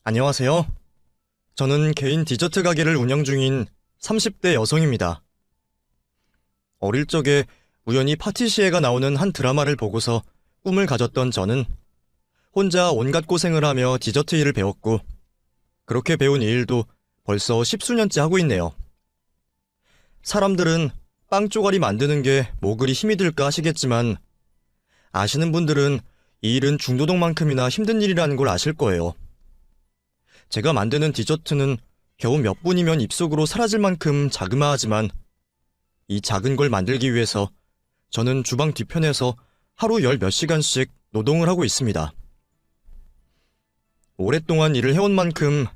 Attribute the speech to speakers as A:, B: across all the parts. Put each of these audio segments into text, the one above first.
A: 안녕하세요. 저는 개인 디저트 가게를 운영 중인 30대 여성입니다. 어릴 적에 우연히 파티시에가 나오는 한 드라마를 보고서 꿈을 가졌던 저는 혼자 온갖 고생을 하며 디저트 일을 배웠고, 그렇게 배운 이 일도 벌써 10수년째 하고 있네요. 사람들은 빵 쪼가리 만드는 게 뭐 그리 힘이 들까 하시겠지만, 아시는 분들은 이 일은 중노동만큼이나 힘든 일이라는 걸 아실 거예요. 제가 만드는 디저트는 겨우 몇 분이면 입속으로 사라질 만큼 자그마하지만, 이 작은 걸 만들기 위해서 저는 주방 뒤편에서 하루 열 몇 시간씩 노동을 하고 있습니다. 오랫동안 일을 해온 만큼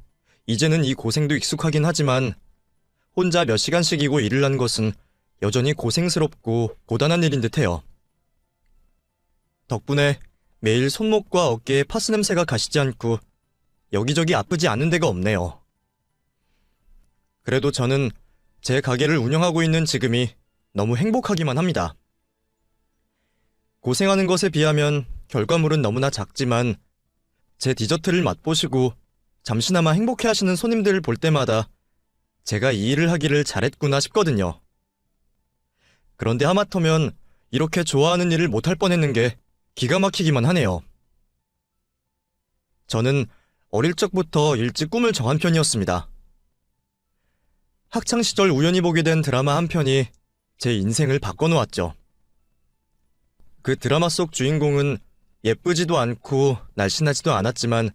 A: 이제는 이 고생도 익숙하긴 하지만, 혼자 몇 시간씩이고 일을 한 것은 여전히 고생스럽고 고단한 일인 듯해요. 덕분에 매일 손목과 어깨에 파스 냄새가 가시지 않고 여기저기 아프지 않은 데가 없네요. 그래도 저는 제 가게를 운영하고 있는 지금이 너무 행복하기만 합니다. 고생하는 것에 비하면 결과물은 너무나 작지만, 제 디저트를 맛보시고 잠시나마 행복해하시는 손님들을 볼 때마다 제가 이 일을 하기를 잘했구나 싶거든요. 그런데 하마터면 이렇게 좋아하는 일을 못할 뻔했는 게 기가 막히기만 하네요. 저는 어릴 적부터 일찍 꿈을 정한 편이었습니다. 학창시절 우연히 보게 된 드라마 한 편이 제 인생을 바꿔놓았죠. 그 드라마 속 주인공은 예쁘지도 않고 날씬하지도 않았지만,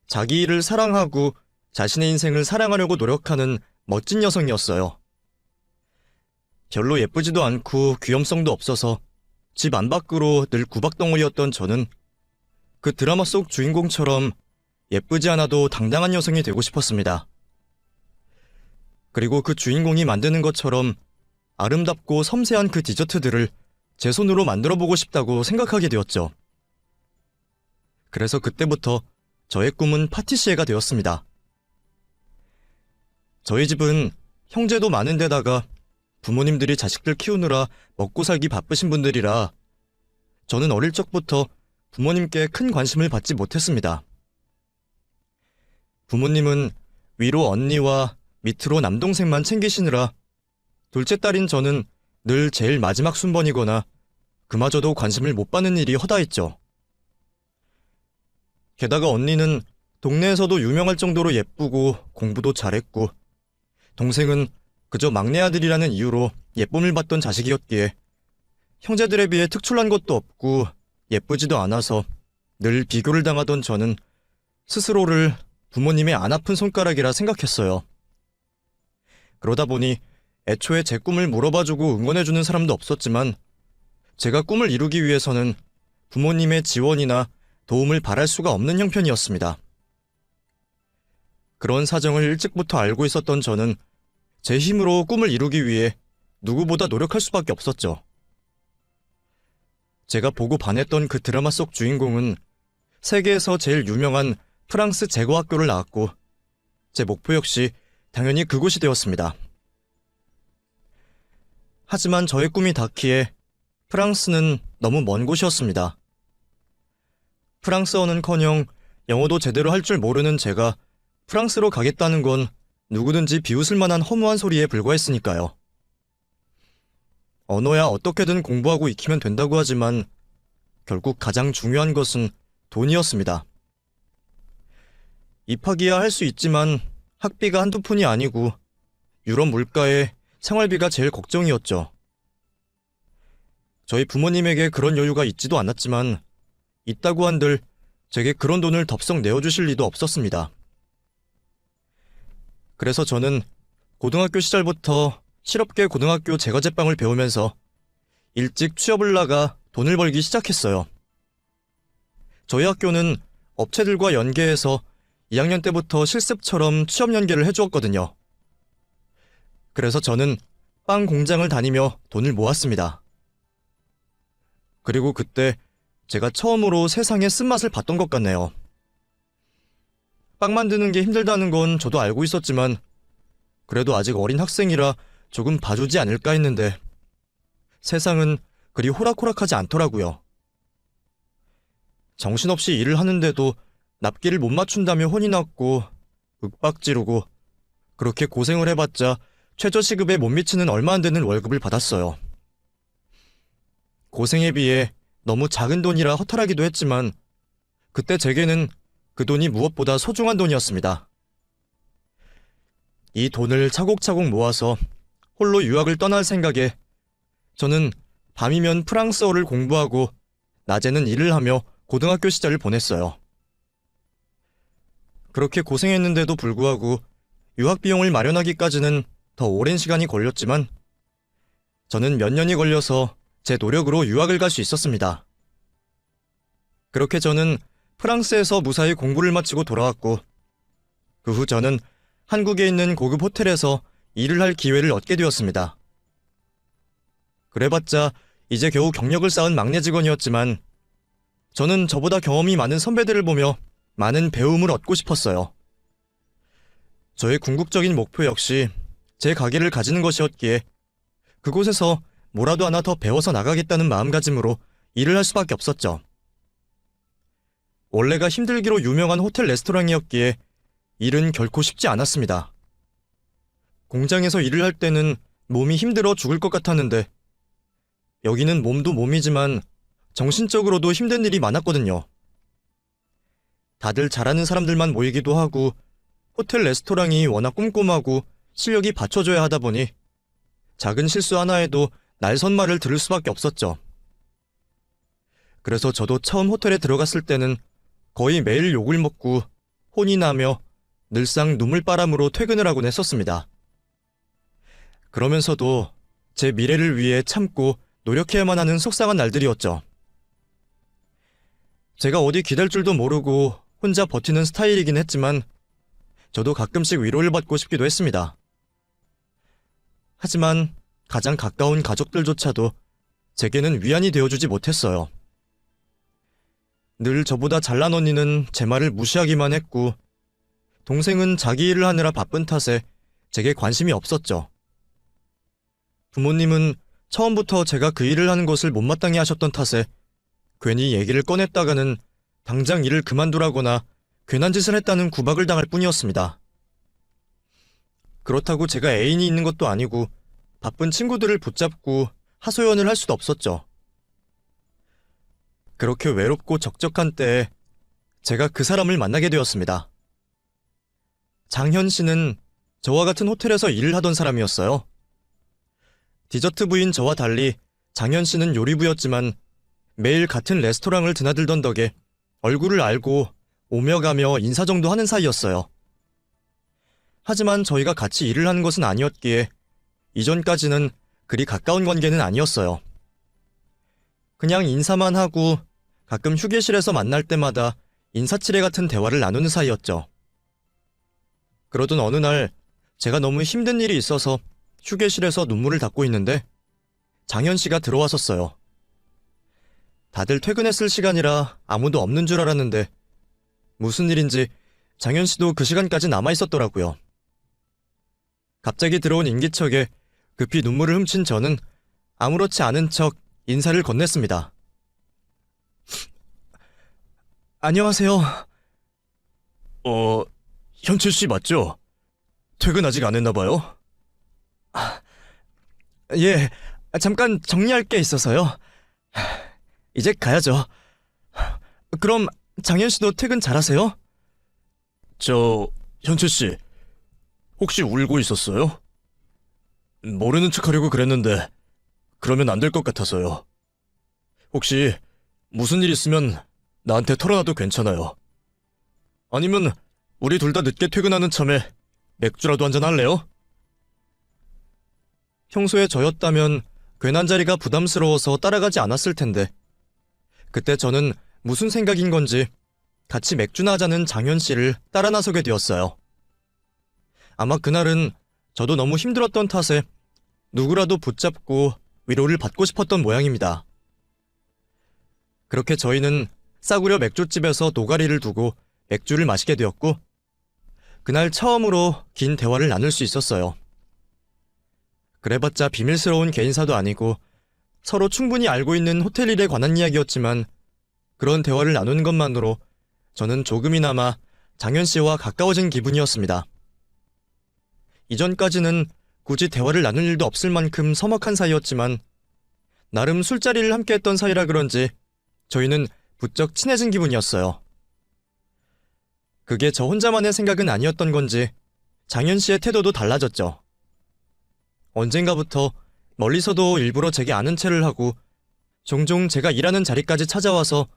A: 자기 일을 사랑하고 자신의 인생을 사랑하려고 노력하는 멋진 여성이었어요. 별로 예쁘지도 않고 귀염성도 없어서 집 안팎으로 늘 구박덩어리였던 저는 그 드라마 속 주인공처럼 예쁘지 않아도 당당한 여성이 되고 싶었습니다. 그리고 그 주인공이 만드는 것처럼 아름답고 섬세한 그 디저트들을 제 손으로 만들어보고 싶다고 생각하게 되었죠. 그래서 그때부터 저의 꿈은 파티시에가 되었습니다. 저희 집은 형제도 많은 데다가 부모님들이 자식들 키우느라 먹고 살기 바쁘신 분들이라 저는 어릴 적부터 부모님께 큰 관심을 받지 못했습니다. 부모님은 위로 언니와 밑으로 남동생만 챙기시느라 둘째 딸인 저는 늘 제일 마지막 순번이거나 그마저도 관심을 못 받는 일이 허다했죠. 게다가 언니는 동네에서도 유명할 정도로 예쁘고 공부도 잘했고, 동생은 그저 막내 아들이라는 이유로 예쁨을 받던 자식이었기에 형제들에 비해 특출난 것도 없고 예쁘지도 않아서 늘 비교를 당하던 저는 스스로를 부모님의 안 아픈 손가락이라 생각했어요. 그러다 보니 애초에 제 꿈을 물어봐주고 응원해주는 사람도 없었지만, 제가 꿈을 이루기 위해서는 부모님의 지원이나 도움을 바랄 수가 없는 형편이었습니다. 그런 사정을 일찍부터 알고 있었던 저는 제 힘으로 꿈을 이루기 위해 누구보다 노력할 수밖에 없었죠. 제가 보고 반했던 그 드라마 속 주인공은 세계에서 제일 유명한 프랑스 제과학교를 나왔고, 제 목표 역시 당연히 그곳이 되었습니다. 하지만 저의 꿈이 닿기에 프랑스는 너무 먼 곳이었습니다. 프랑스어는커녕 영어도 제대로 할 줄 모르는 제가 프랑스로 가겠다는 건 누구든지 비웃을 만한 허무한 소리에 불과했으니까요. 언어야 어떻게든 공부하고 익히면 된다고 하지만 결국 가장 중요한 것은 돈이었습니다. 입학이야 할 수 있지만 학비가 한두 푼이 아니고 유럽 물가에 생활비가 제일 걱정이었죠. 저희 부모님에게 그런 여유가 있지도 않았지만, 있다고 한들 제게 그런 돈을 덥석 내어주실 리도 없었습니다. 그래서 저는 고등학교 시절부터 실업계 고등학교 제과제빵을 배우면서 일찍 취업을 나가 돈을 벌기 시작했어요. 저희 학교는 업체들과 연계해서 2학년 때부터 실습처럼 취업 연계를 해주었거든요. 그래서 저는 빵 공장을 다니며 돈을 모았습니다. 그리고 그때 제가 처음으로 세상의 쓴맛을 봤던 것 같네요. 빵 만드는 게 힘들다는 건 저도 알고 있었지만, 그래도 아직 어린 학생이라 조금 봐주지 않을까 했는데 세상은 그리 호락호락하지 않더라고요. 정신없이 일을 하는데도 납기를 못 맞춘다며 혼이 났고 윽박지르고 그렇게 고생을 해봤자 최저시급에 못 미치는 얼마 안 되는 월급을 받았어요. 고생에 비해 너무 작은 돈이라 허탈하기도 했지만 그때 제게는 그 돈이 무엇보다 소중한 돈이었습니다. 이 돈을 차곡차곡 모아서 홀로 유학을 떠날 생각에 저는 밤이면 프랑스어를 공부하고 낮에는 일을 하며 고등학교 시절을 보냈어요. 그렇게 고생했는데도 불구하고 유학 비용을 마련하기까지는 더 오랜 시간이 걸렸지만 저는 몇 년이 걸려서 제 노력으로 유학을 갈 수 있었습니다. 그렇게 저는 프랑스에서 무사히 공부를 마치고 돌아왔고 그 후 저는 한국에 있는 고급 호텔에서 일을 할 기회를 얻게 되었습니다. 그래봤자 이제 겨우 경력을 쌓은 막내 직원이었지만 저는 저보다 경험이 많은 선배들을 보며 많은 배움을 얻고 싶었어요. 저의 궁극적인 목표 역시 제 가게를 가지는 것이었기에 그곳에서 뭐라도 하나 더 배워서 나가겠다는 마음가짐으로 일을 할 수밖에 없었죠. 원래가 힘들기로 유명한 호텔 레스토랑이었기에 일은 결코 쉽지 않았습니다. 공장에서 일을 할 때는 몸이 힘들어 죽을 것 같았는데 여기는 몸도 몸이지만 정신적으로도 힘든 일이 많았거든요. 다들 잘하는 사람들만 모이기도 하고 호텔 레스토랑이 워낙 꼼꼼하고 실력이 받쳐줘야 하다 보니 작은 실수 하나에도 날선말을 들을 수밖에 없었죠. 그래서 저도 처음 호텔에 들어갔을 때는 거의 매일 욕을 먹고 혼이 나며 늘상 눈물바람으로 퇴근을 하곤 했었습니다. 그러면서도 제 미래를 위해 참고 노력해야만 하는 속상한 날들이었죠. 제가 어디 기댈 줄도 모르고 혼자 버티는 스타일이긴 했지만 저도 가끔씩 위로를 받고 싶기도 했습니다. 하지만 가장 가까운 가족들조차도 제게는 위안이 되어주지 못했어요. 늘 저보다 잘난 언니는 제 말을 무시하기만 했고 동생은 자기 일을 하느라 바쁜 탓에 제게 관심이 없었죠. 부모님은 처음부터 제가 그 일을 하는 것을 못마땅해 하셨던 탓에 괜히 얘기를 꺼냈다가는 당장 일을 그만두라거나 괜한 짓을 했다는 구박을 당할 뿐이었습니다. 그렇다고 제가 애인이 있는 것도 아니고 바쁜 친구들을 붙잡고 하소연을 할 수도 없었죠. 그렇게 외롭고 적적한 때에 제가 그 사람을 만나게 되었습니다. 장현 씨는 저와 같은 호텔에서 일을 하던 사람이었어요. 디저트 부인 저와 달리 장현 씨는 요리부였지만 매일 같은 레스토랑을 드나들던 덕에 얼굴을 알고 오며 가며 인사 정도 하는 사이였어요. 하지만 저희가 같이 일을 하는 것은 아니었기에 이전까지는 그리 가까운 관계는 아니었어요. 그냥 인사만 하고 가끔 휴게실에서 만날 때마다 인사치레 같은 대화를 나누는 사이였죠. 그러던 어느 날 제가 너무 힘든 일이 있어서 휴게실에서 눈물을 닦고 있는데 장현 씨가 들어왔었어요. 다들 퇴근했을 시간이라 아무도 없는 줄 알았는데 무슨 일인지 장현 씨도 그 시간까지 남아있었더라고요. 갑자기 들어온 인기척에 급히 눈물을 훔친 저는 아무렇지 않은 척 인사를 건넸습니다. 안녕하세요. 현철 씨 맞죠? 퇴근 아직 안 했나 봐요? 예, 잠깐 정리할 게 있어서요. 이제 가야죠. 그럼 장현 씨도 퇴근 잘하세요? 현철 씨, 혹시 울고 있었어요? 모르는 척 하려고 그랬는데 그러면 안 될 것 같아서요. 혹시 무슨 일 있으면 나한테 털어놔도 괜찮아요. 아니면 우리 둘 다 늦게 퇴근하는 참에 맥주라도 한잔 할래요? 평소에 저였다면 괜한 자리가 부담스러워서 따라가지 않았을 텐데 그때 저는 무슨 생각인 건지 같이 맥주나 하자는 장현 씨를 따라 나서게 되었어요. 아마 그날은 저도 너무 힘들었던 탓에 누구라도 붙잡고 위로를 받고 싶었던 모양입니다. 그렇게 저희는 싸구려 맥주집에서 노가리를 두고 맥주를 마시게 되었고 그날 처음으로 긴 대화를 나눌 수 있었어요. 그래봤자 비밀스러운 개인사도 아니고 서로 충분히 알고 있는 호텔 일에 관한 이야기였지만 그런 대화를 나누는 것만으로 저는 조금이나마 장현 씨와 가까워진 기분이었습니다. 이전까지는 굳이 대화를 나눌 일도 없을 만큼 서먹한 사이였지만 나름 술자리를 함께 했던 사이라 그런지 저희는 부쩍 친해진 기분이었어요. 그게 저 혼자만의 생각은 아니었던 건지 장현 씨의 태도도 달라졌죠. 언젠가부터 멀리서도 일부러 제게 아는 체를 하고 종종 제가 일하는 자리까지 찾아와서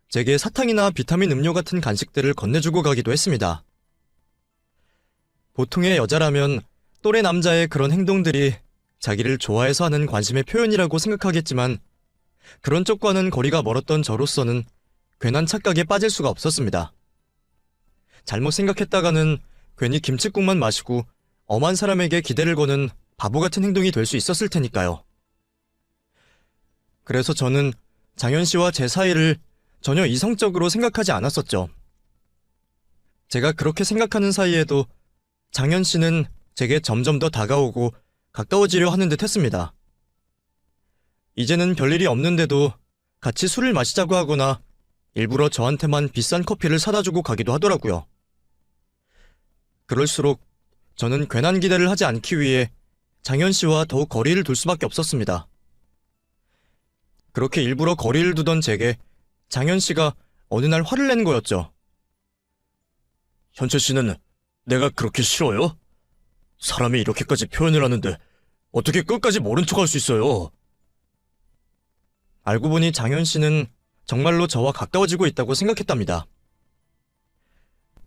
A: 제게 사탕이나 비타민 음료 같은 간식들을 건네주고 가기도 했습니다. 보통의 여자라면 또래 남자의 그런 행동들이 자기를 좋아해서 하는 관심의 표현이라고 생각하겠지만 그런 쪽과는 거리가 멀었던 저로서는 괜한 착각에 빠질 수가 없었습니다. 잘못 생각했다가는 괜히 김칫국만 마시고 엄한 사람에게 기대를 거는 바보 같은 행동이 될 수 있었을 테니까요. 그래서 저는 장현 씨와 제 사이를 전혀 이성적으로 생각하지 않았었죠. 제가 그렇게 생각하는 사이에도 장현 씨는 제게 점점 더 다가오고 가까워지려 하는 듯 했습니다. 이제는 별일이 없는데도 같이 술을 마시자고 하거나 일부러 저한테만 비싼 커피를 사다 주고 가기도 하더라고요. 그럴수록 저는 괜한 기대를 하지 않기 위해 장현 씨와 더욱 거리를 둘 수밖에 없었습니다. 그렇게 일부러 거리를 두던 제게 장현 씨가 어느 날 화를 낸 거였죠. 현철 씨는 내가 그렇게 싫어요? 사람이 이렇게까지 표현을 하는데 어떻게 끝까지 모른 척할 수 있어요? 알고 보니 장현 씨는 정말로 저와 가까워지고 있다고 생각했답니다.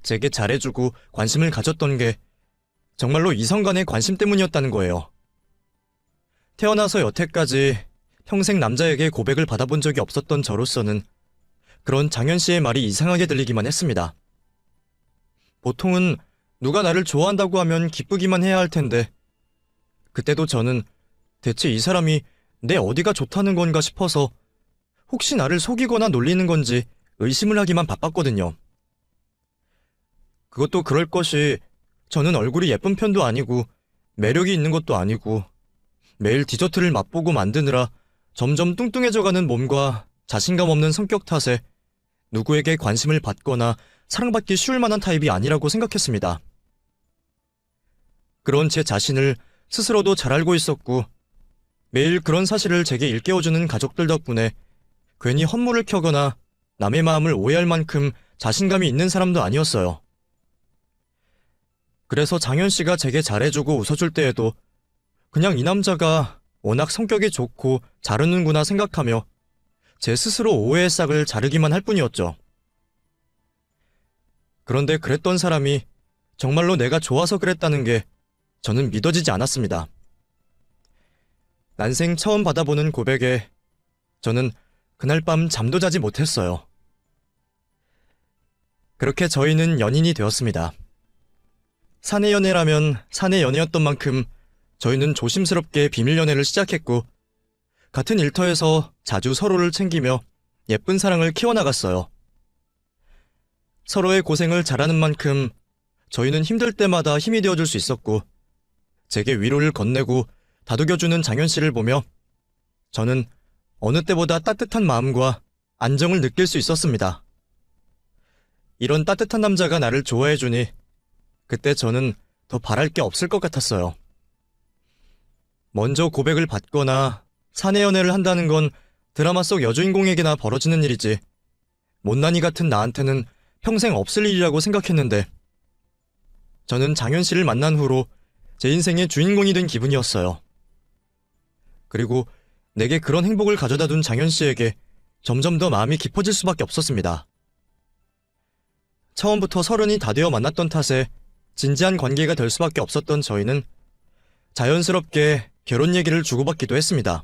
A: 제게 잘해주고 관심을 가졌던 게 정말로 이성 간의 관심 때문이었다는 거예요. 태어나서 여태까지 평생 남자에게 고백을 받아본 적이 없었던 저로서는 그런 장현 씨의 말이 이상하게 들리기만 했습니다. 보통은 누가 나를 좋아한다고 하면 기쁘기만 해야 할 텐데 그때도 저는 대체 이 사람이 내 어디가 좋다는 건가 싶어서 혹시 나를 속이거나 놀리는 건지 의심을 하기만 바빴거든요. 그것도 그럴 것이 저는 얼굴이 예쁜 편도 아니고 매력이 있는 것도 아니고 매일 디저트를 맛보고 만드느라 점점 뚱뚱해져가는 몸과 자신감 없는 성격 탓에 누구에게 관심을 받거나 사랑받기 쉬울 만한 타입이 아니라고 생각했습니다. 그런 제 자신을 스스로도 잘 알고 있었고 매일 그런 사실을 제게 일깨워주는 가족들 덕분에 괜히 헛물을 켜거나 남의 마음을 오해할 만큼 자신감이 있는 사람도 아니었어요. 그래서 장현 씨가 제게 잘해주고 웃어줄 때에도 그냥 이 남자가 워낙 성격이 좋고 잘 웃는구나 생각하며 제 스스로 오해의 싹을 자르기만 할 뿐이었죠. 그런데 그랬던 사람이 정말로 내가 좋아서 그랬다는 게 저는 믿어지지 않았습니다. 난생 처음 받아보는 고백에 저는 그날 밤 잠도 자지 못했어요. 그렇게 저희는 연인이 되었습니다. 사내 연애라면 사내 연애였던 만큼 저희는 조심스럽게 비밀 연애를 시작했고 같은 일터에서 자주 서로를 챙기며 예쁜 사랑을 키워나갔어요. 서로의 고생을 잘하는 만큼 저희는 힘들 때마다 힘이 되어줄 수 있었고 제게 위로를 건네고 다독여주는 장현 씨를 보며 저는 어느 때보다 따뜻한 마음과 안정을 느낄 수 있었습니다. 이런 따뜻한 남자가 나를 좋아해주니 그때 저는 더 바랄 게 없을 것 같았어요. 먼저 고백을 받거나 사내 연애를 한다는 건 드라마 속 여주인공에게나 벌어지는 일이지 못난이 같은 나한테는 평생 없을 일이라고 생각했는데 저는 장현 씨를 만난 후로 제 인생의 주인공이 된 기분이었어요. 그리고 내게 그런 행복을 가져다 둔 장현 씨에게 점점 더 마음이 깊어질 수밖에 없었습니다. 처음부터 서른이 다 되어 만났던 탓에 진지한 관계가 될 수밖에 없었던 저희는 자연스럽게 결혼 얘기를 주고받기도 했습니다.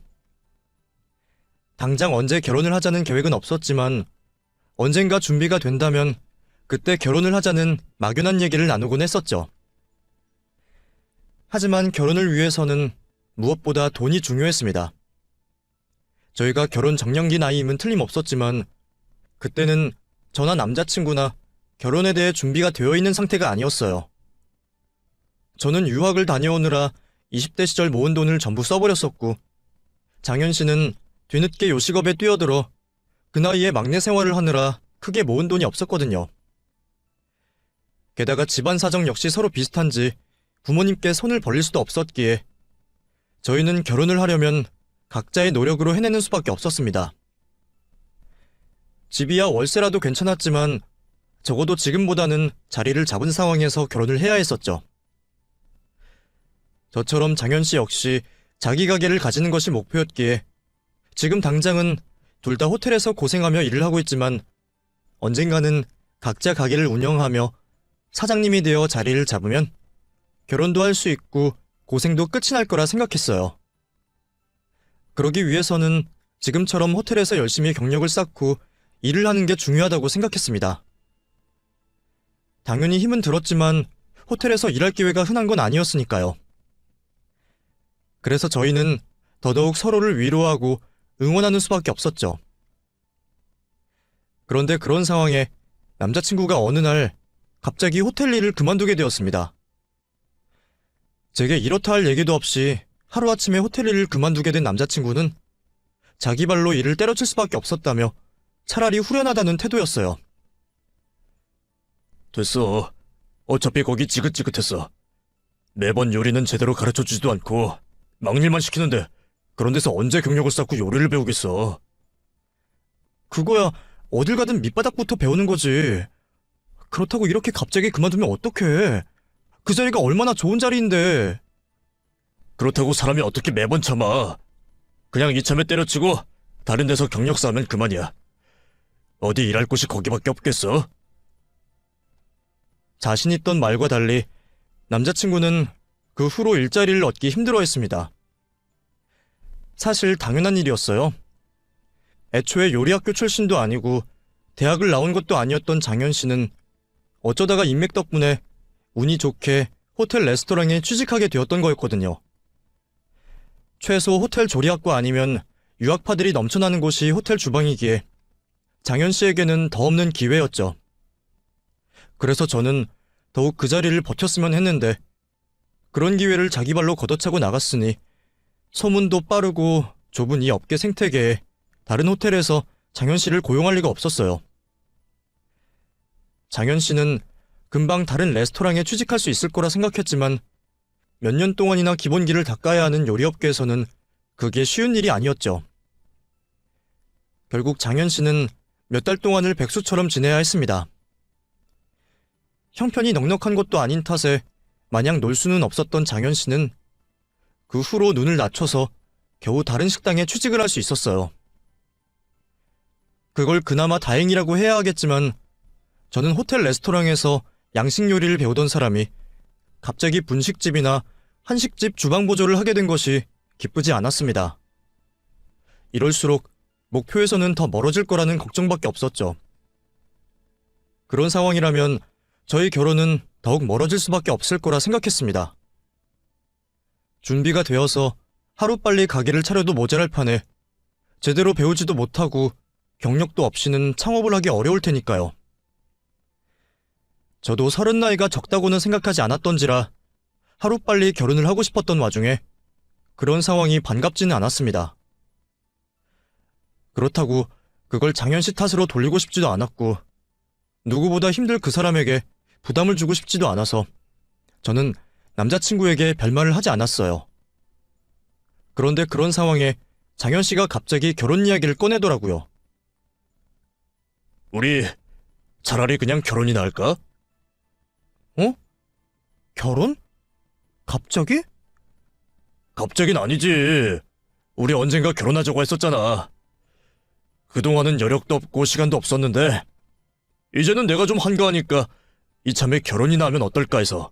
A: 당장 언제 결혼을 하자는 계획은 없었지만 언젠가 준비가 된다면 그때 결혼을 하자는 막연한 얘기를 나누곤 했었죠. 하지만 결혼을 위해서는 무엇보다 돈이 중요했습니다. 저희가 결혼 정년기 나이임은 틀림없었지만 그때는 저나 남자친구나 결혼에 대해 준비가 되어 있는 상태가 아니었어요. 저는 유학을 다녀오느라 20대 시절 모은 돈을 전부 써버렸었고 장현 씨는 뒤늦게 요식업에 뛰어들어 그 나이에 막내 생활을 하느라 크게 모은 돈이 없었거든요. 게다가 집안 사정 역시 서로 비슷한지 부모님께 손을 벌릴 수도 없었기에 저희는 결혼을 하려면 각자의 노력으로 해내는 수밖에 없었습니다. 집이야 월세라도 괜찮았지만 적어도 지금보다는 자리를 잡은 상황에서 결혼을 해야 했었죠. 저처럼 장현 씨 역시 자기 가게를 가지는 것이 목표였기에 지금 당장은 둘 다 호텔에서 고생하며 일을 하고 있지만 언젠가는 각자 가게를 운영하며 사장님이 되어 자리를 잡으면 결혼도 할 수 있고 고생도 끝이 날 거라 생각했어요. 그러기 위해서는 지금처럼 호텔에서 열심히 경력을 쌓고 일을 하는 게 중요하다고 생각했습니다. 당연히 힘은 들었지만 호텔에서 일할 기회가 흔한 건 아니었으니까요. 그래서 저희는 더더욱 서로를 위로하고 응원하는 수밖에 없었죠. 그런데 그런 상황에 남자친구가 어느 날 갑자기 호텔 일을 그만두게 되었습니다. 제게 이렇다 할 얘기도 없이 하루아침에 호텔 일을 그만두게 된 남자친구는 자기 발로 일을 때려칠 수밖에 없었다며 차라리 후련하다는 태도였어요.
B: 됐어. 어차피 거기 지긋지긋했어. 매번 요리는 제대로 가르쳐주지도 않고 막일만 시키는데 그런 데서 언제 경력을 쌓고 요리를 배우겠어.
A: 그거야 어딜 가든 밑바닥부터 배우는 거지. 그렇다고 이렇게 갑자기 그만두면 어떡해. 그 자리가 얼마나 좋은 자리인데.
B: 그렇다고 사람이 어떻게 매번 참아. 그냥 이참에 때려치고 다른 데서 경력 쌓으면 그만이야. 어디 일할 곳이 거기밖에 없겠어?
A: 자신 있던 말과 달리 남자친구는 그 후로 일자리를 얻기 힘들어했습니다. 사실 당연한 일이었어요. 애초에 요리학교 출신도 아니고 대학을 나온 것도 아니었던 장현 씨는 어쩌다가 인맥 덕분에 운이 좋게 호텔 레스토랑에 취직하게 되었던 거였거든요. 최소 호텔 조리학과 아니면 유학파들이 넘쳐나는 곳이 호텔 주방이기에 장현 씨에게는 더 없는 기회였죠. 그래서 저는 더욱 그 자리를 버텼으면 했는데 그런 기회를 자기 발로 걷어차고 나갔으니 소문도 빠르고 좁은 이 업계 생태계에 다른 호텔에서 장현 씨를 고용할 리가 없었어요. 장현 씨는 금방 다른 레스토랑에 취직할 수 있을 거라 생각했지만 몇 년 동안이나 기본기를 닦아야 하는 요리업계에서는 그게 쉬운 일이 아니었죠. 결국 장현 씨는 몇 달 동안을 백수처럼 지내야 했습니다. 형편이 넉넉한 것도 아닌 탓에 마냥 놀 수는 없었던 장현 씨는 그 후로 눈을 낮춰서 겨우 다른 식당에 취직을 할 수 있었어요. 그걸 그나마 다행이라고 해야 하겠지만 저는 호텔 레스토랑에서 양식 요리를 배우던 사람이 갑자기 분식집이나 한식집 주방 보조를 하게 된 것이 기쁘지 않았습니다. 이럴수록 목표에서는 더 멀어질 거라는 걱정밖에 없었죠. 그런 상황이라면 저희 결혼은 더욱 멀어질 수밖에 없을 거라 생각했습니다. 준비가 되어서 하루빨리 가게를 차려도 모자랄 판에 제대로 배우지도 못하고 경력도 없이는 창업을 하기 어려울 테니까요. 저도 30 나이가 적다고는 생각하지 않았던지라 하루빨리 결혼을 하고 싶었던 와중에 그런 상황이 반갑지는 않았습니다. 그렇다고 그걸 장현 씨 탓으로 돌리고 싶지도 않았고 누구보다 힘들 그 사람에게 부담을 주고 싶지도 않아서 저는 남자친구에게 별말을 하지 않았어요. 그런데 그런 상황에 장현 씨가 갑자기 결혼 이야기를 꺼내더라고요.
B: 우리 차라리 그냥 결혼이나 할까?
A: 어? 결혼? 갑자기?
B: 갑자긴 아니지. 우리 언젠가 결혼하자고 했었잖아. 그동안은 여력도 없고 시간도 없었는데 이제는 내가 좀 한가하니까 이참에 결혼이나 하면 어떨까 해서.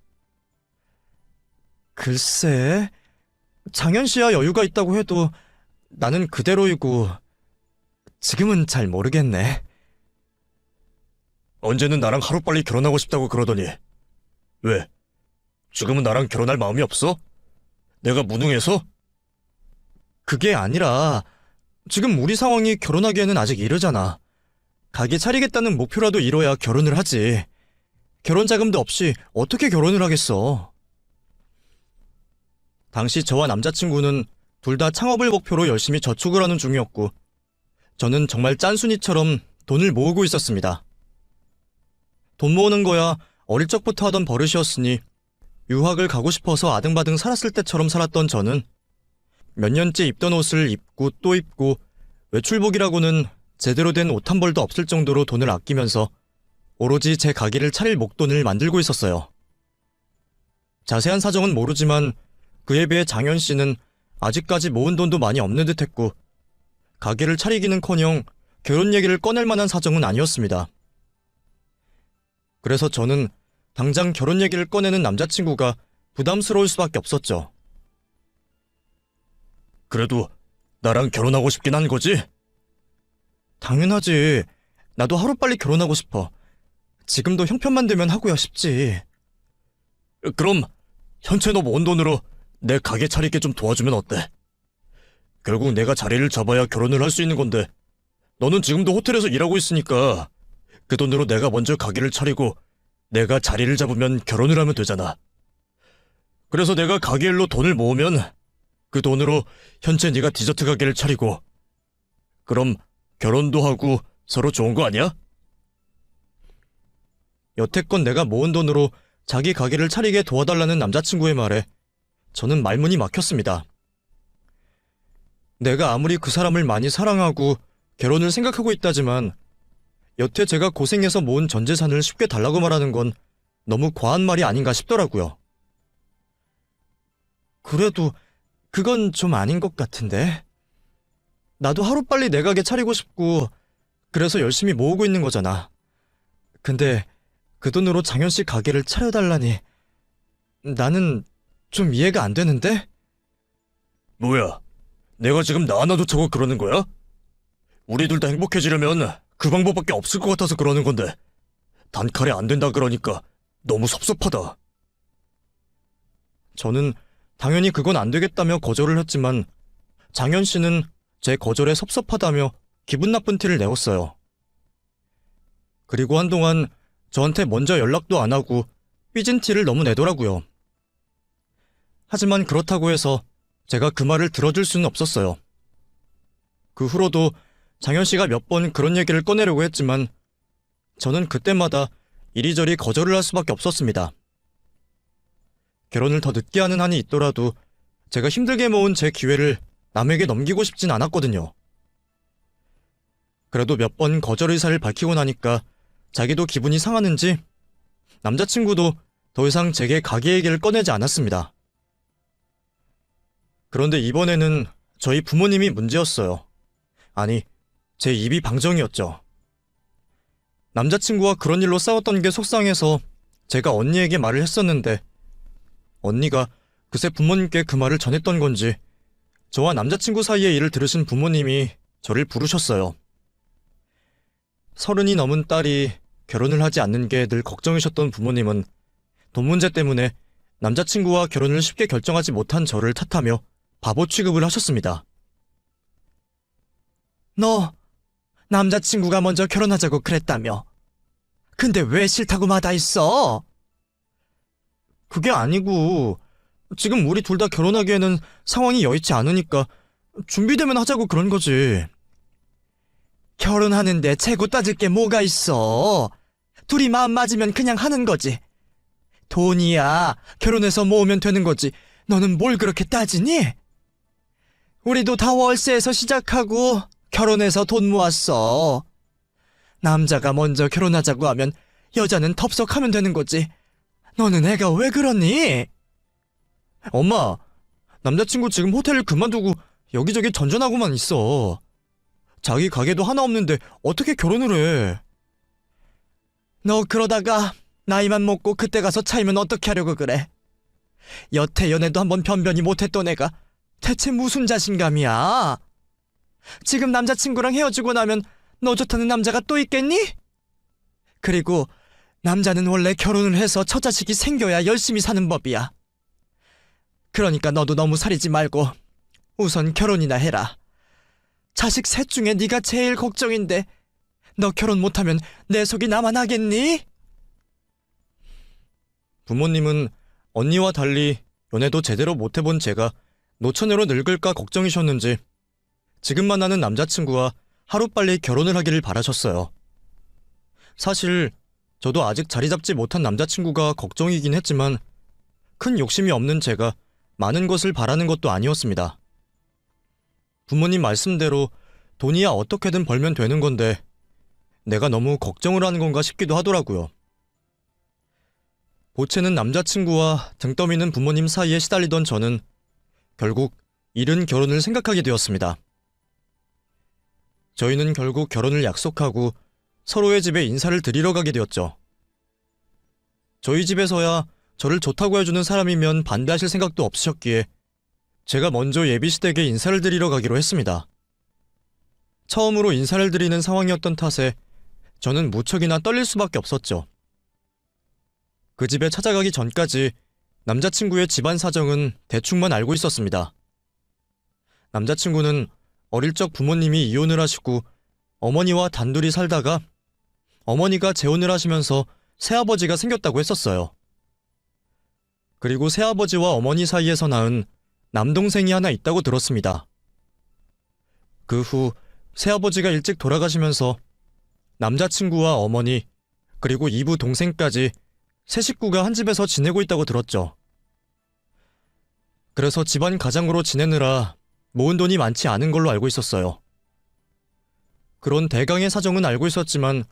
A: 글쎄, 장현 씨야 여유가 있다고 해도 나는 그대로이고 지금은 잘 모르겠네.
B: 언제는 나랑 하루빨리 결혼하고 싶다고 그러더니 왜? 지금은 나랑 결혼할 마음이 없어? 내가 무능해서?
A: 그게 아니라 지금 우리 상황이 결혼하기에는 아직 이르잖아. 가게 차리겠다는 목표라도 이뤄야 결혼을 하지. 결혼 자금도 없이 어떻게 결혼을 하겠어. 당시 저와 남자친구는 둘 다 창업을 목표로 열심히 저축을 하는 중이었고 저는 정말 짠순이처럼 돈을 모으고 있었습니다. 돈 모으는 거야 어릴 적부터 하던 버릇이었으니 유학을 가고 싶어서 아등바등 살았을 때처럼 살았던 저는 몇 년째 입던 옷을 입고 또 입고 외출복이라고는 제대로 된 옷 한 벌도 없을 정도로 돈을 아끼면서 오로지 제 가게를 차릴 목돈을 만들고 있었어요. 자세한 사정은 모르지만 그에 비해 장현 씨는 아직까지 모은 돈도 많이 없는 듯했고 가게를 차리기는커녕 결혼 얘기를 꺼낼 만한 사정은 아니었습니다. 그래서 저는 당장 결혼 얘기를 꺼내는 남자친구가 부담스러울 수밖에 없었죠.
B: 그래도 나랑 결혼하고 싶긴 한 거지?
A: 당연하지. 나도 하루빨리 결혼하고 싶어. 지금도 형편만 되면 하고야 싶지.
B: 그럼 현채 너 모은 돈으로 내 가게 차리게 좀 도와주면 어때? 결국 내가 자리를 잡아야 결혼을 할 수 있는 건데 너는 지금도 호텔에서 일하고 있으니까 그 돈으로 내가 먼저 가게를 차리고 내가 자리를 잡으면 결혼을 하면 되잖아. 그래서 내가 가게 일로 돈을 모으면 그 돈으로 현재 네가 디저트 가게를 차리고 그럼 결혼도 하고 서로 좋은 거 아니야?
A: 여태껏 내가 모은 돈으로 자기 가게를 차리게 도와달라는 남자친구의 말에 저는 말문이 막혔습니다. 내가 아무리 그 사람을 많이 사랑하고 결혼을 생각하고 있다지만 여태 제가 고생해서 모은 전 재산을 쉽게 달라고 말하는 건 너무 과한 말이 아닌가 싶더라고요. 그래도 그건 좀 아닌 것 같은데. 나도 하루빨리 내 가게 차리고 싶고 그래서 열심히 모으고 있는 거잖아. 근데 그 돈으로 장현 씨 가게를 차려달라니 나는 좀 이해가 안 되는데?
B: 뭐야? 내가 지금 나 하나 좋자고 그러는 거야? 우리 둘 다 행복해지려면 그 방법밖에 없을 것 같아서 그러는 건데 단칼에 안 된다 그러니까 너무 섭섭하다.
A: 저는 당연히 그건 안 되겠다며 거절을 했지만 장현 씨는 제 거절에 섭섭하다며 기분 나쁜 티를 내었어요. 그리고 한동안 저한테 먼저 연락도 안 하고 삐진 티를 너무 내더라고요. 하지만 그렇다고 해서 제가 그 말을 들어줄 수는 없었어요. 그 후로도 장현 씨가 몇 번 그런 얘기를 꺼내려고 했지만 저는 그때마다 이리저리 거절을 할 수밖에 없었습니다. 결혼을 더 늦게 하는 한이 있더라도 제가 힘들게 모은 제 기회를 남에게 넘기고 싶진 않았거든요. 그래도 몇 번 거절 의사를 밝히고 나니까 자기도 기분이 상하는지 남자친구도 더 이상 제게 가게 얘기를 꺼내지 않았습니다. 그런데 이번에는 저희 부모님이 문제였어요. 아니, 제 입이 방정이었죠. 남자친구와 그런 일로 싸웠던 게 속상해서 제가 언니에게 말을 했었는데 언니가 그새 부모님께 그 말을 전했던 건지 저와 남자친구 사이의 일을 들으신 부모님이 저를 부르셨어요. 30이 넘은 딸이 결혼을 하지 않는 게 늘 걱정이셨던 부모님은 돈 문제 때문에 남자친구와 결혼을 쉽게 결정하지 못한 저를 탓하며 바보 취급을 하셨습니다. 너 남자친구가 먼저 결혼하자고 그랬다며. 근데 왜 싫다고 마다했어? 그게 아니고 지금 우리 둘 다 결혼하기에는 상황이 여의치 않으니까 준비되면 하자고 그런 거지. 결혼하는데 재고 따질 게 뭐가 있어. 둘이 마음 맞으면 그냥 하는 거지. 돈이야 결혼해서 모으면 되는 거지. 너는 뭘 그렇게 따지니? 우리도 다 월세에서 시작하고 결혼해서 돈 모았어. 남자가 먼저 결혼하자고 하면 여자는 덥석하면 되는 거지. 너는 애가 왜 그러니? 엄마, 남자친구 지금 호텔을 그만두고 여기저기 전전하고만 있어. 자기 가게도 하나 없는데 어떻게 결혼을 해? 너 그러다가 나이만 먹고 그때 가서 차이면 어떻게 하려고 그래? 여태 연애도 한번 변변히 못했던 애가 대체 무슨 자신감이야? 지금 남자친구랑 헤어지고 나면 너 좋다는 남자가 또 있겠니? 그리고 남자는 원래 결혼을 해서 처자식이 생겨야 열심히 사는 법이야. 그러니까 너도 너무 사리지 말고 우선 결혼이나 해라. 자식 셋 중에 네가 제일 걱정인데 너 결혼 못하면 내 속이 남아나겠니? 부모님은 언니와 달리 연애도 제대로 못해본 제가 노처녀로 늙을까 걱정이셨는지 지금 만나는 남자친구와 하루빨리 결혼을 하기를 바라셨어요. 사실 저도 아직 자리 잡지 못한 남자친구가 걱정이긴 했지만 큰 욕심이 없는 제가 많은 것을 바라는 것도 아니었습니다. 부모님 말씀대로 돈이야 어떻게든 벌면 되는 건데 내가 너무 걱정을 하는 건가 싶기도 하더라고요. 보채는 남자친구와 등 떠미는 부모님 사이에 시달리던 저는 결국 이른 결혼을 생각하게 되었습니다. 저희는 결국 결혼을 약속하고 서로의 집에 인사를 드리러 가게 되었죠. 저희 집에서야 저를 좋다고 해주는 사람이면 반대하실 생각도 없으셨기에 제가 먼저 예비시댁에 인사를 드리러 가기로 했습니다. 처음으로 인사를 드리는 상황이었던 탓에 저는 무척이나 떨릴 수밖에 없었죠. 그 집에 찾아가기 전까지 남자친구의 집안 사정은 대충만 알고 있었습니다. 남자친구는 어릴 적 부모님이 이혼을 하시고 어머니와 단둘이 살다가 어머니가 재혼을 하시면서 새아버지가 생겼다고 했었어요. 그리고 새아버지와 어머니 사이에서 낳은 남동생이 하나 있다고 들었습니다. 그 후 새아버지가 일찍 돌아가시면서 남자친구와 어머니 그리고 이부 동생까지 세 식구가 한 집에서 지내고 있다고 들었죠. 그래서 집안 가장으로 지내느라 모은 돈이 많지 않은 걸로 알고 있었어요. 그런 대강의 사정은 알고 있었지만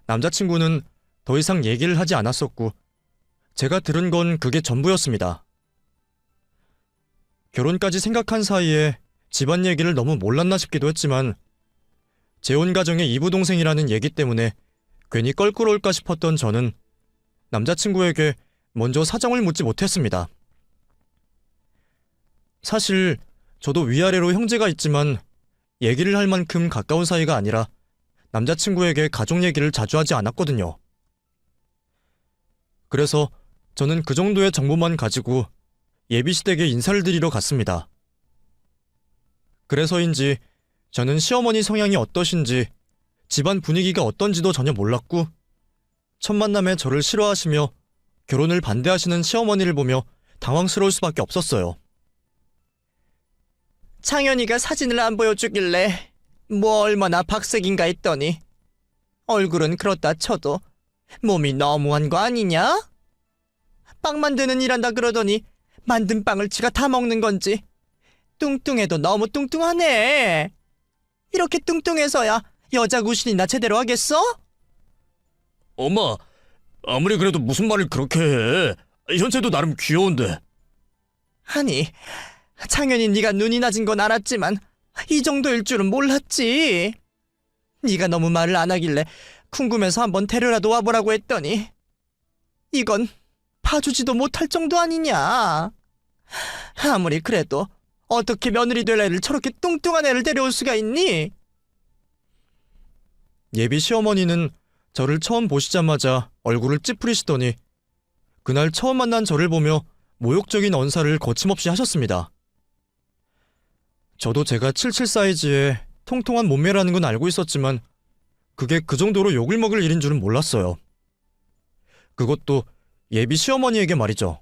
A: 남자친구는 더 이상 얘기를 하지 않았었고 제가 들은 건 그게 전부였습니다. 결혼까지 생각한 사이에 집안 얘기를 너무 몰랐나 싶기도 했지만 재혼 가정의 이부 동생이라는 얘기 때문에 괜히 껄끄러울까 싶었던 저는 남자친구에게 먼저 사정을 묻지 못했습니다. 사실 저도 위아래로 형제가 있지만 얘기를 할 만큼 가까운 사이가 아니라 남자친구에게 가족 얘기를 자주 하지 않았거든요. 그래서 저는 그 정도의 정보만 가지고 예비시댁에 인사를 드리러 갔습니다. 그래서인지 저는 시어머니 성향이 어떠신지 집안 분위기가 어떤지도 전혀 몰랐고 첫 만남에 저를 싫어하시며 결혼을 반대하시는 시어머니를 보며 당황스러울 수밖에 없었어요.
C: 창현이가 사진을 안 보여주길래 뭐 얼마나 박색인가 했더니 얼굴은 그렇다 쳐도 몸이 너무한 거 아니냐? 빵 만드는 일 한다 그러더니 만든 빵을 지가 다 먹는 건지 뚱뚱해도 너무 뚱뚱하네. 이렇게 뚱뚱해서야 여자 구실이나 제대로 하겠어?
B: 엄마, 아무리 그래도 무슨 말을 그렇게 해. 현재도 나름 귀여운데.
C: 아니, 창현이 네가 눈이 낮은 건 알았지만 이 정도일 줄은 몰랐지. 네가 너무 말을 안 하길래 궁금해서 한번 데려라도 와보라고 했더니 이건 봐주지도 못할 정도 아니냐. 아무리 그래도 어떻게 며느리 될 애를 저렇게 뚱뚱한 애를 데려올 수가 있니?
A: 예비 시어머니는 저를 처음 보시자마자 얼굴을 찌푸리시더니 그날 처음 만난 저를 보며 모욕적인 언사를 거침없이 하셨습니다. 저도 제가 77 사이즈에 통통한 몸매라는 건 알고 있었지만 그게 그 정도로 욕을 먹을 일인 줄은 몰랐어요. 그것도 예비 시어머니에게 말이죠.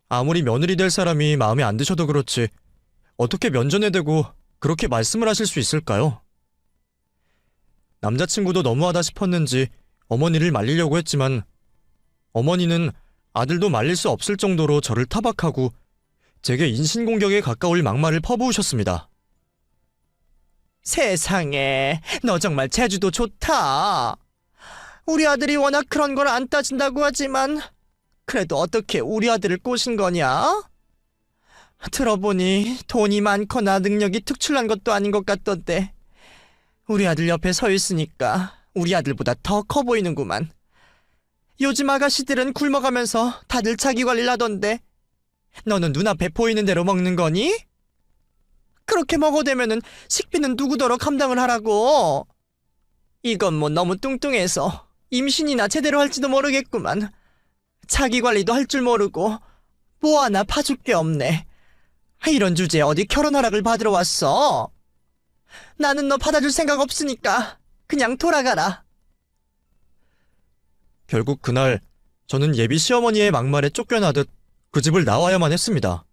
A: 아무리 며느리 될 사람이 마음에 안 드셔도 그렇지 어떻게 면전에 대고 그렇게 말씀을 하실 수 있을까요? 남자친구도 너무하다 싶었는지 어머니를 말리려고 했지만 어머니는 아들도 말릴 수 없을 정도로 저를 타박하고 제게 인신공격에 가까울 막말을 퍼부으셨습니다.
C: 세상에, 너 정말 재주도 좋다. 우리 아들이 워낙 그런 걸 안 따진다고 하지만 그래도 어떻게 우리 아들을 꼬신 거냐? 들어보니 돈이 많거나 능력이 특출난 것도 아닌 것 같던데 우리 아들 옆에 서 있으니까 우리 아들보다 더 커 보이는구만. 요즘 아가씨들은 굶어가면서 다들 자기 관리를 하던데 너는 눈앞에 보이는 대로 먹는 거니? 그렇게 먹어대면은 식비는 누구더러 감당을 하라고. 이건 뭐 너무 뚱뚱해서 임신이나 제대로 할지도 모르겠구만. 자기 관리도 할 줄 모르고 뭐 하나 봐줄 게 없네. 이런 주제에 어디 결혼 허락을 받으러 왔어? 나는 너 받아줄 생각 없으니까 그냥 돌아가라.
A: 결국 그날 저는 예비 시어머니의 막말에 쫓겨나듯 그 집을 나와야만 했습니다.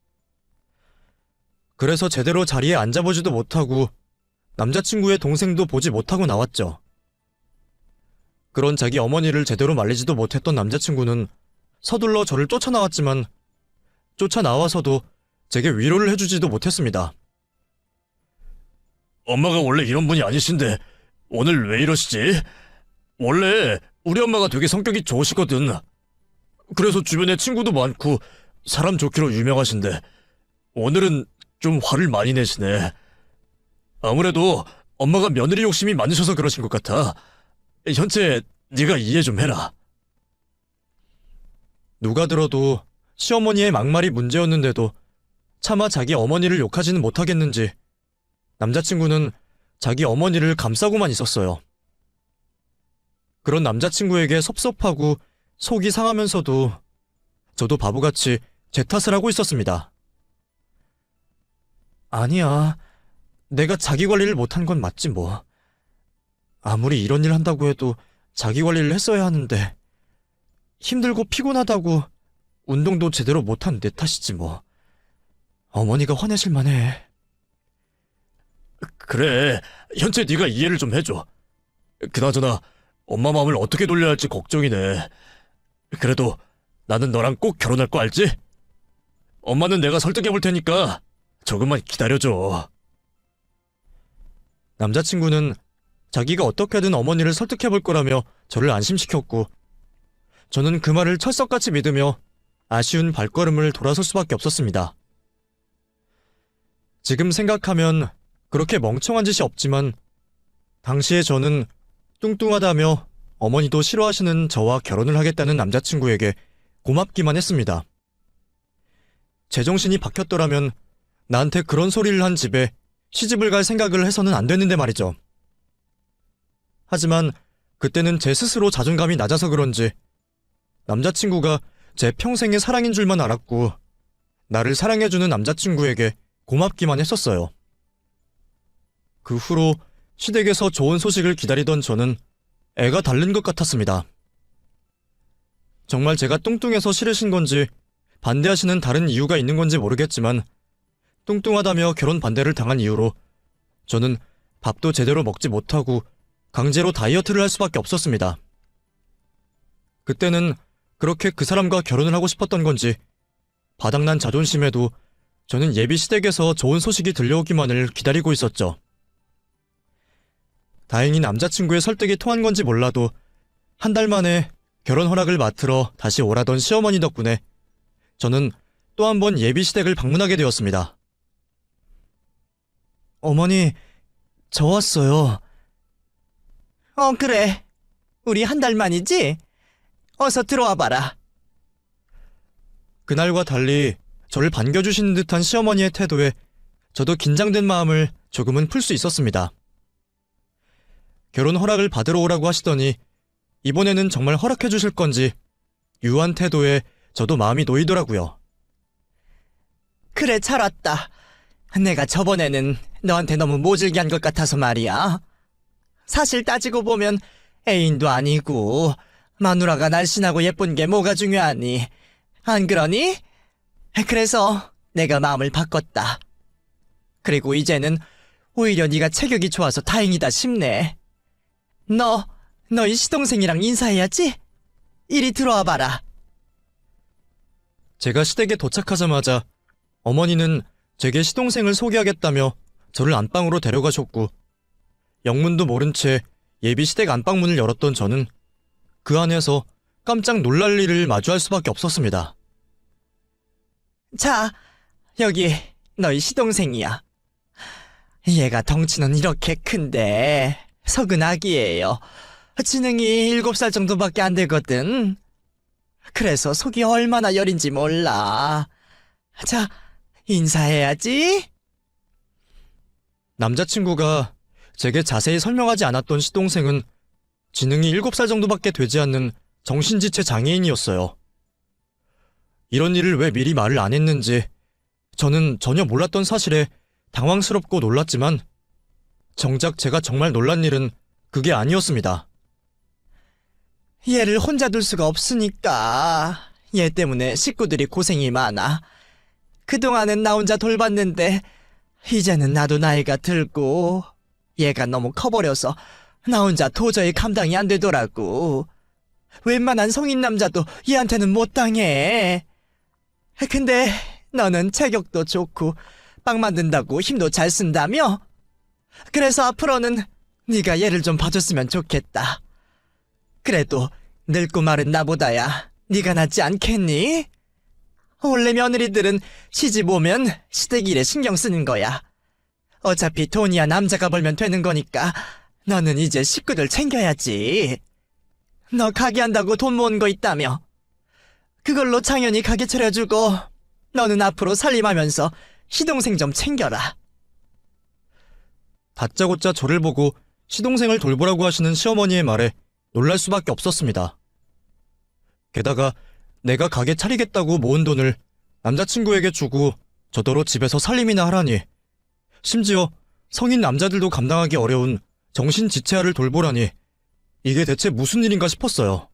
A: 그래서 제대로 자리에 앉아보지도 못하고 남자친구의 동생도 보지 못하고 나왔죠. 그런 자기 어머니를 제대로 말리지도 못했던 남자친구는 서둘러 저를 쫓아나왔지만 쫓아나와서도 제게 위로를 해주지도 못했습니다.
B: 엄마가 원래 이런 분이 아니신데 오늘 왜 이러시지? 원래 우리 엄마가 되게 성격이 좋으시거든. 그래서 주변에 친구도 많고 사람 좋기로 유명하신데 오늘은 좀 화를 많이 내시네. 아무래도 엄마가 며느리 욕심이 많으셔서 그러신 것 같아. 현채, 네가 이해 좀 해라.
A: 누가 들어도 시어머니의 막말이 문제였는데도 차마 자기 어머니를 욕하지는 못하겠는지 남자친구는 자기 어머니를 감싸고만 있었어요. 그런 남자친구에게 섭섭하고 속이 상하면서도 저도 바보같이 제 탓을 하고 있었습니다. 아니야. 내가 자기 관리를 못한 건 맞지 뭐. 아무리 이런 일 한다고 해도 자기 관리를 했어야 하는데 힘들고 피곤하다고 운동도 제대로 못한 내 탓이지 뭐. 어머니가 화내실 만해.
B: 그래, 현채 네가 이해를 좀 해줘. 그나저나 엄마 마음을 어떻게 돌려야 할지 걱정이네. 그래도 나는 너랑 꼭 결혼할 거 알지? 엄마는 내가 설득해 볼 테니까 조금만 기다려줘.
A: 남자친구는 자기가 어떻게든 어머니를 설득해 볼 거라며 저를 안심시켰고 저는 그 말을 철석같이 믿으며 아쉬운 발걸음을 돌아설 수밖에 없었습니다. 지금 생각하면 그렇게 멍청한 짓이 없지만 당시에 저는 뚱뚱하다며 어머니도 싫어하시는 저와 결혼을 하겠다는 남자친구에게 고맙기만 했습니다. 제정신이 박혔더라면 나한테 그런 소리를 한 집에 시집을 갈 생각을 해서는 안 됐는데 말이죠. 하지만 그때는 제 스스로 자존감이 낮아서 그런지 남자친구가 제 평생의 사랑인 줄만 알았고 나를 사랑해주는 남자친구에게 고맙기만 했었어요. 그 후로 시댁에서 좋은 소식을 기다리던 저는 애가 달린 것 같았습니다. 정말 제가 뚱뚱해서 싫으신 건지 반대하시는 다른 이유가 있는 건지 모르겠지만 뚱뚱하다며 결혼 반대를 당한 이유로 저는 밥도 제대로 먹지 못하고 강제로 다이어트를 할 수밖에 없었습니다. 그때는 그렇게 그 사람과 결혼을 하고 싶었던 건지 바닥난 자존심에도 저는 예비 시댁에서 좋은 소식이 들려오기만을 기다리고 있었죠. 다행히 남자친구의 설득이 통한 건지 몰라도 한 달 만에 결혼 허락을 맡으러 다시 오라던 시어머니 덕분에 저는 또 한 번 예비 시댁을 방문하게 되었습니다. 어머니, 저 왔어요.
C: 그래. 우리 한 달 만이지? 어서 들어와 봐라.
A: 그날과 달리 저를 반겨주시는 듯한 시어머니의 태도에 저도 긴장된 마음을 조금은 풀 수 있었습니다. 결혼 허락을 받으러 오라고 하시더니 이번에는 정말 허락해 주실 건지 유한 태도에 저도 마음이 놓이더라고요.
C: 그래, 잘 왔다. 내가 저번에는 너한테 너무 모질게 한 것 같아서 말이야. 사실 따지고 보면 애인도 아니고 마누라가 날씬하고 예쁜 게 뭐가 중요하니? 안 그러니? 그래서 내가 마음을 바꿨다. 그리고 이제는 오히려 네가 체격이 좋아서 다행이다 싶네. 너희 시동생이랑 인사해야지? 이리 들어와 봐라.
A: 제가 시댁에 도착하자마자 어머니는 제게 시동생을 소개하겠다며 저를 안방으로 데려가셨고 영문도 모른 채 예비 시댁 안방문을 열었던 저는 그 안에서 깜짝 놀랄 일을 마주할 수밖에 없었습니다.
C: 자, 여기 너희 시동생이야. 얘가 덩치는 이렇게 큰데 석은 아기예요. 지능이 7살 정도밖에 안 되거든. 그래서 속이 얼마나 여린지 몰라. 자, 인사해야지.
A: 남자친구가 제게 자세히 설명하지 않았던 시동생은 지능이 7살 정도밖에 되지 않는 정신지체 장애인이었어요. 이런 일을 왜 미리 말을 안 했는지 저는 전혀 몰랐던 사실에 당황스럽고 놀랐지만 정작 제가 정말 놀란 일은 그게 아니었습니다.
C: 얘를 혼자 둘 수가 없으니까 얘 때문에 식구들이 고생이 많아. 그동안은 나 혼자 돌봤는데 이제는 나도 나이가 들고 얘가 너무 커버려서 나 혼자 도저히 감당이 안 되더라고. 웬만한 성인 남자도 얘한테는 못 당해. 근데 너는 체격도 좋고 빵 만든다고 힘도 잘 쓴다며? 그래서 앞으로는 네가 얘를 좀 봐줬으면 좋겠다. 그래도 늙고 마른 나보다야 네가 낫지 않겠니? 원래 며느리들은 시집 오면 시댁 일에 신경 쓰는 거야. 어차피 돈이야 남자가 벌면 되는 거니까 너는 이제 식구들 챙겨야지. 너 가게 한다고 돈 모은 거 있다며? 그걸로 장현이 가게 차려주고 너는 앞으로 살림하면서 시동생 좀 챙겨라.
A: 다짜고짜 저를 보고 시동생을 돌보라고 하시는 시어머니의 말에 놀랄 수밖에 없었습니다. 게다가 내가 가게 차리겠다고 모은 돈을 남자친구에게 주고 저더러 집에서 살림이나 하라니, 심지어 성인 남자들도 감당하기 어려운 정신지체아를 돌보라니, 이게 대체 무슨 일인가 싶었어요.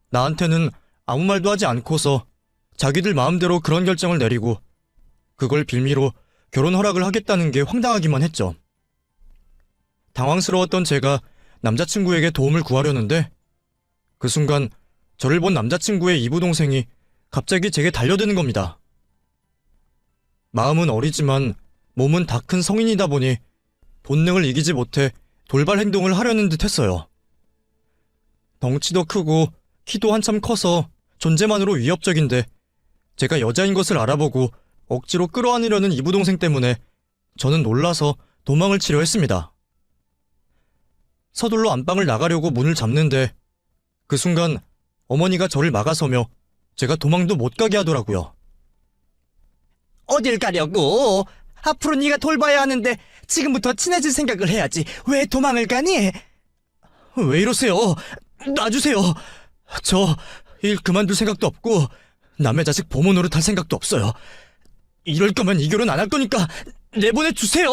A: 나한테는 아무 말도 하지 않고서 자기들 마음대로 그런 결정을 내리고 그걸 빌미로 결혼 허락을 하겠다는 게 황당하기만 했죠. 당황스러웠던 제가 남자친구에게 도움을 구하려는데 그 순간 저를 본 남자친구의 이부동생이 갑자기 제게 달려드는 겁니다. 마음은 어리지만 몸은 다 큰 성인이다 보니 본능을 이기지 못해 돌발 행동을 하려는 듯 했어요. 덩치도 크고 키도 한참 커서 존재만으로 위협적인데 제가 여자인 것을 알아보고 억지로 끌어안으려는 이부동생 때문에 저는 놀라서 도망을 치려 했습니다. 서둘러 안방을 나가려고 문을 잡는데 그 순간 어머니가 저를 막아서며 제가 도망도 못 가게 하더라고요.
C: 어딜 가려고? 앞으로 네가 돌봐야 하는데 지금부터 친해질 생각을 해야지. 왜 도망을 가니?
A: 왜 이러세요? 놔주세요. 저 일 그만둘 생각도 없고 남의 자식 보모 노릇할 생각도 없어요. 이럴 거면 이 결혼 안 할 거니까 내보내주세요.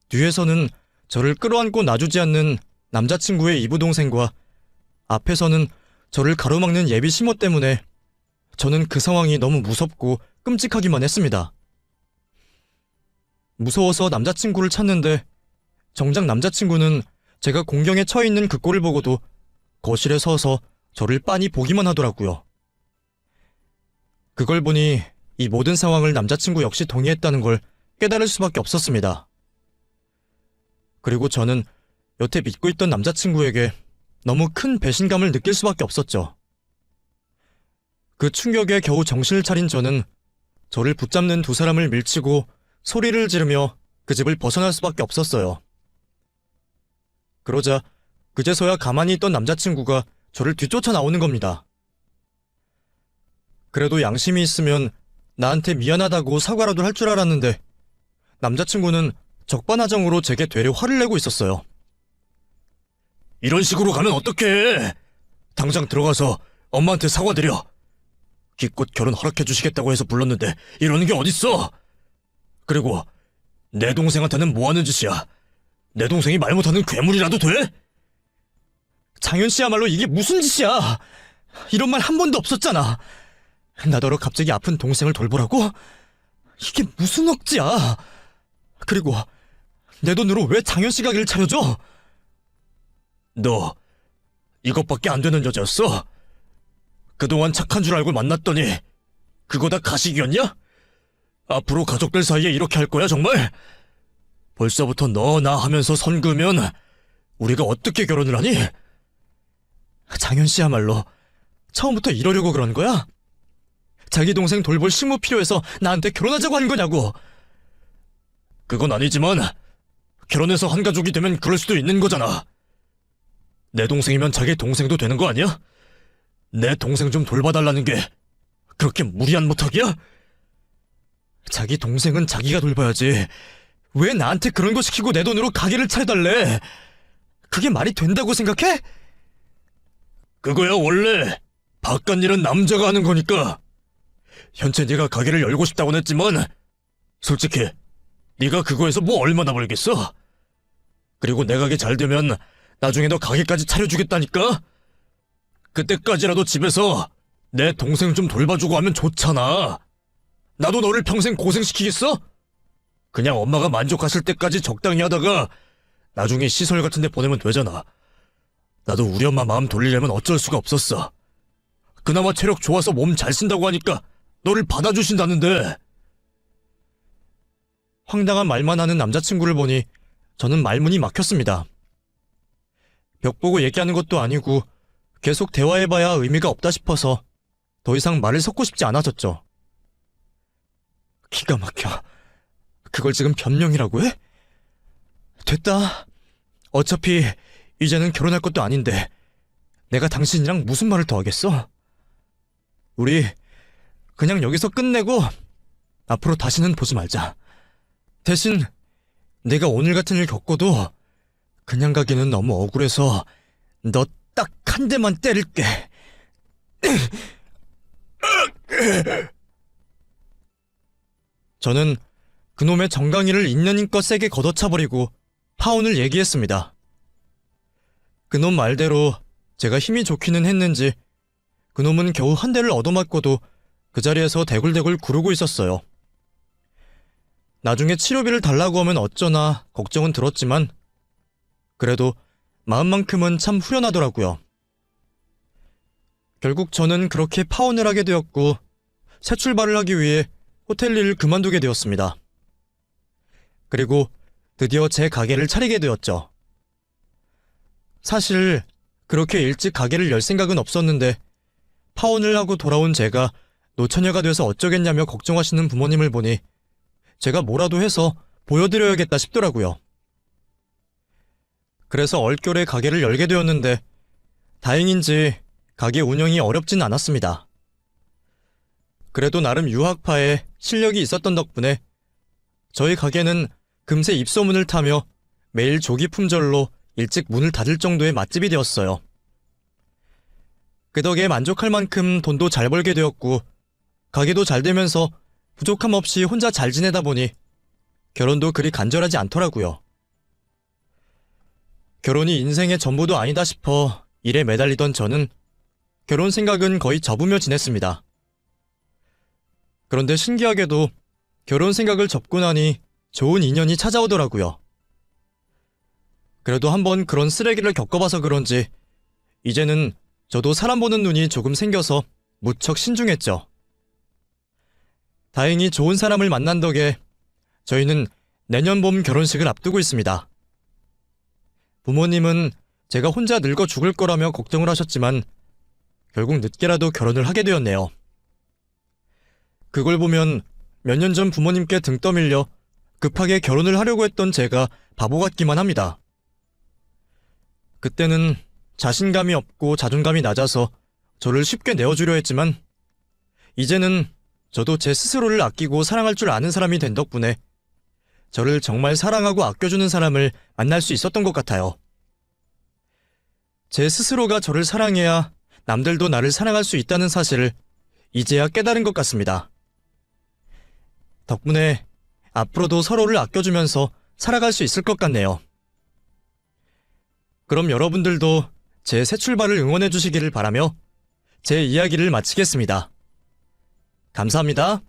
A: 뒤에서는 저를 끌어안고 놔주지 않는 남자친구의 이부동생과 앞에서는 저를 가로막는 예비 시모 때문에 저는 그 상황이 너무 무섭고 끔찍하기만 했습니다. 무서워서 남자친구를 찾는데 정작 남자친구는 제가 공경에 처해 있는 그 꼴을 보고도 거실에 서서 저를 빤히 보기만 하더라고요. 그걸 보니 이 모든 상황을 남자친구 역시 동의했다는 걸 깨달을 수밖에 없었습니다. 그리고 저는 여태 믿고 있던 남자친구에게 너무 큰 배신감을 느낄 수밖에 없었죠. 그 충격에 겨우 정신을 차린 저는 저를 붙잡는 두 사람을 밀치고 소리를 지르며 그 집을 벗어날 수밖에 없었어요. 그러자 그제서야 가만히 있던 남자친구가 저를 뒤쫓아 나오는 겁니다. 그래도 양심이 있으면 나한테 미안하다고 사과라도 할 줄 알았는데 남자친구는 적반하장으로 제게 되려 화를 내고 있었어요.
B: 이런 식으로 가면 어떡해? 당장 들어가서 엄마한테 사과드려. 기껏 결혼 허락해 주시겠다고 해서 불렀는데 이러는 게 어딨어? 그리고 내 동생한테는 뭐 하는 짓이야? 내 동생이 말 못하는 괴물이라도 돼?
A: 장현 씨야말로 이게 무슨 짓이야? 이런 말 한 번도 없었잖아. 나더러 갑자기 아픈 동생을 돌보라고? 이게 무슨 억지야? 그리고 내 돈으로 왜 장현 씨 가게를 차려줘?
B: 너 이것밖에 안 되는 여자였어? 그동안 착한 줄 알고 만났더니 그거 다 가식이었냐? 앞으로 가족들 사이에 이렇게 할 거야 정말? 벌써부터 너 나 하면서 선 그으면 우리가 어떻게 결혼을 하니?
A: 장현 씨야말로 처음부터 이러려고 그런 거야? 자기 동생 돌볼 식모 필요해서 나한테 결혼하자고 한 거냐고?
B: 그건 아니지만 결혼해서 한 가족이 되면 그럴 수도 있는 거잖아. 내 동생이면 자기 동생도 되는 거 아니야? 내 동생 좀 돌봐달라는 게 그렇게 무리한 부탁이야?
A: 자기 동생은 자기가 돌봐야지. 왜 나한테 그런 거 시키고 내 돈으로 가게를 차려달래? 그게 말이 된다고 생각해?
B: 그거야 원래 바깥 일은 남자가 하는 거니까. 현재 네가 가게를 열고 싶다고는 했지만 솔직히 네가 그거에서 뭐 얼마나 벌겠어? 그리고 내 가게 잘 되면 나중에 너 가게까지 차려주겠다니까? 그때까지라도 집에서 내 동생 좀 돌봐주고 하면 좋잖아. 나도 너를 평생 고생시키겠어? 그냥 엄마가 만족하실 때까지 적당히 하다가 나중에 시설 같은 데 보내면 되잖아. 나도 우리 엄마 마음 돌리려면 어쩔 수가 없었어. 그나마 체력 좋아서 몸 잘 쓴다고 하니까 너를 받아주신다는데.
A: 황당한 말만 하는 남자친구를 보니 저는 말문이 막혔습니다. 벽 보고 얘기하는 것도 아니고 계속 대화해봐야 의미가 없다 싶어서 더 이상 말을 섞고 싶지 않아졌죠. 기가 막혀. 그걸 지금 변명이라고 해? 됐다. 어차피 이제는 결혼할 것도 아닌데 내가 당신이랑 무슨 말을 더 하겠어? 우리 그냥 여기서 끝내고 앞으로 다시는 보지 말자. 대신 내가 오늘 같은 일 겪고도 그냥 가기는 너무 억울해서 너 딱 한 대만 때릴게. 저는 그놈의 정강이를 있는힘껏 세게 걷어차버리고 파혼을 얘기했습니다. 그놈 말대로 제가 힘이 좋기는 했는지 그놈은 겨우 한 대를 얻어맞고도 그 자리에서 대굴대굴 구르고 있었어요. 나중에 치료비를 달라고 하면 어쩌나 걱정은 들었지만 그래도 마음만큼은 참 후련하더라고요. 결국 저는 그렇게 파혼을 하게 되었고 새 출발을 하기 위해 호텔 일을 그만두게 되었습니다. 그리고 드디어 제 가게를 차리게 되었죠. 사실 그렇게 일찍 가게를 열 생각은 없었는데 파혼을 하고 돌아온 제가 노처녀가 돼서 어쩌겠냐며 걱정하시는 부모님을 보니 제가 뭐라도 해서 보여드려야겠다 싶더라고요. 그래서 얼결에 가게를 열게 되었는데 다행인지 가게 운영이 어렵진 않았습니다. 그래도 나름 유학파에 실력이 있었던 덕분에 저희 가게는 금세 입소문을 타며 매일 조기 품절로 일찍 문을 닫을 정도의 맛집이 되었어요. 그 덕에 만족할 만큼 돈도 잘 벌게 되었고 가게도 잘 되면서 부족함 없이 혼자 잘 지내다 보니 결혼도 그리 간절하지 않더라고요. 결혼이 인생의 전부도 아니다 싶어 일에 매달리던 저는 결혼 생각은 거의 접으며 지냈습니다. 그런데 신기하게도 결혼 생각을 접고 나니 좋은 인연이 찾아오더라고요. 그래도 한번 그런 쓰레기를 겪어봐서 그런지 이제는 저도 사람 보는 눈이 조금 생겨서 무척 신중했죠. 다행히 좋은 사람을 만난 덕에 저희는 내년 봄 결혼식을 앞두고 있습니다. 부모님은 제가 혼자 늙어 죽을 거라며 걱정을 하셨지만 결국 늦게라도 결혼을 하게 되었네요. 그걸 보면 몇 년 전 부모님께 등 떠밀려 급하게 결혼을 하려고 했던 제가 바보 같기만 합니다. 그때는 자신감이 없고 자존감이 낮아서 저를 쉽게 내어주려 했지만 이제는 저도 제 스스로를 아끼고 사랑할 줄 아는 사람이 된 덕분에 저를 정말 사랑하고 아껴주는 사람을 만날 수 있었던 것 같아요. 제 스스로가 저를 사랑해야 남들도 나를 사랑할 수 있다는 사실을 이제야 깨달은 것 같습니다. 덕분에 앞으로도 서로를 아껴주면서 살아갈 수 있을 것 같네요. 그럼 여러분들도 제 새 출발을 응원해 주시기를 바라며 제 이야기를 마치겠습니다. 감사합니다.